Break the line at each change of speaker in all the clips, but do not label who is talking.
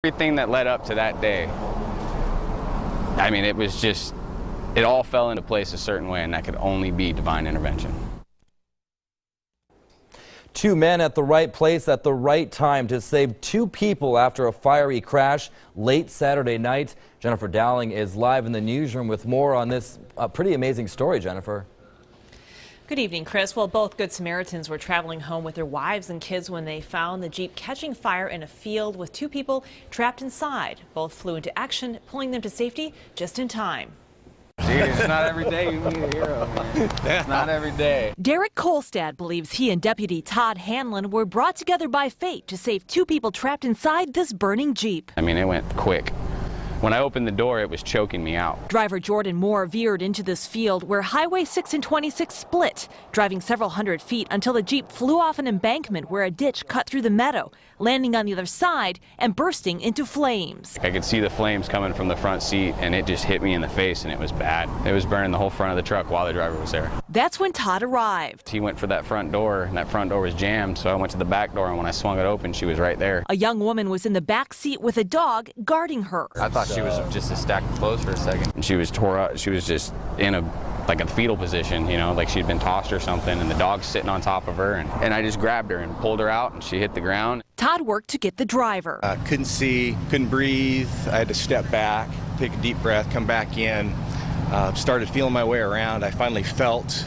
Everything that led up to that day, I mean, it was just, it all fell into place a certain way, and that could only be divine intervention.
Two men at the right place at the right time to save two people after a fiery crash late Saturday night. Jennifer Dowling is live in the newsroom with more on this pretty amazing story, Jennifer.
Good evening, Chris. Well, both Good Samaritans were traveling home with their wives and kids when they found the Jeep catching fire in a field with two people trapped inside. Both flew into action, pulling them to safety just in time.
It's not every day you meet a hero. It's not every day.
Derek Kolstad believes he and Deputy Todd Hanlon were brought together by fate to save two people trapped inside this burning Jeep.
I mean, it went quick. When I opened the door, it was choking me out.
Driver Jordan Moore veered into this field where Highway 6 and 26 split, driving several hundred feet until the Jeep flew off an embankment where a ditch cut through the meadow, landing on the other side and bursting into flames.
I could see the flames coming from the front seat, and it just hit me in the face, and it was bad. It was burning the whole front of the truck while the driver was there.
That's when Todd arrived.
He went for that front door, and that front door was jammed, so I went to the back door, and when I swung it open, she was right there.
A young woman was in the back seat with a dog guarding her.
I thought she was just a stack of clothes for a second. And she was tore up. She was just in like a fetal position, you know, like she'd been tossed or something, and the dog's sitting on top of her, and I just grabbed her and pulled her out, and she hit the ground.
Todd worked to get the driver.
Couldn't see, couldn't breathe. I had to step back, take a deep breath, come back in, started feeling my way around. I finally felt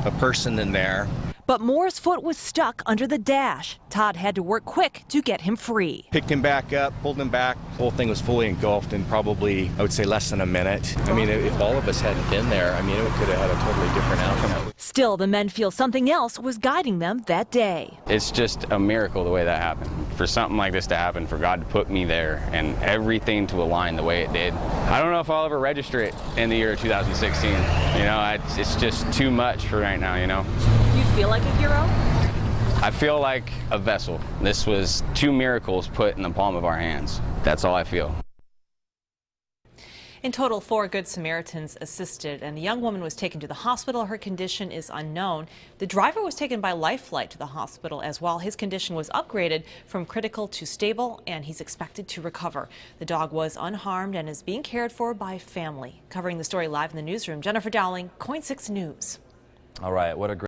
a person in there.
But Moore's foot was stuck under the dash. Todd had to work quick to get him free.
Picked him back up, pulled him back. The whole thing was fully engulfed in probably, I would say, less than a minute. I mean, if all of us hadn't been there, I mean, it could have had a totally different outcome.
Still, the men feel something else was guiding them that day.
It's just a miracle the way that happened. For something like this to happen, for God to put me there and everything to align the way it did. I don't know if I'll ever register it in the year 2016. You know, it's just too much for right now, you know.
Do you feel like a hero?
I feel like a vessel. This was two miracles put in the palm of our hands. That's all I feel.
In total, 4 Good Samaritans assisted, and the young woman was taken to the hospital. Her condition is unknown. The driver was taken by life flight to the hospital as well. His condition was upgraded from critical to stable, and he's expected to recover. The dog was unharmed and is being cared for by family. Covering the story live in the newsroom, Jennifer Dowling, KOIN 6 News.
All right, what a great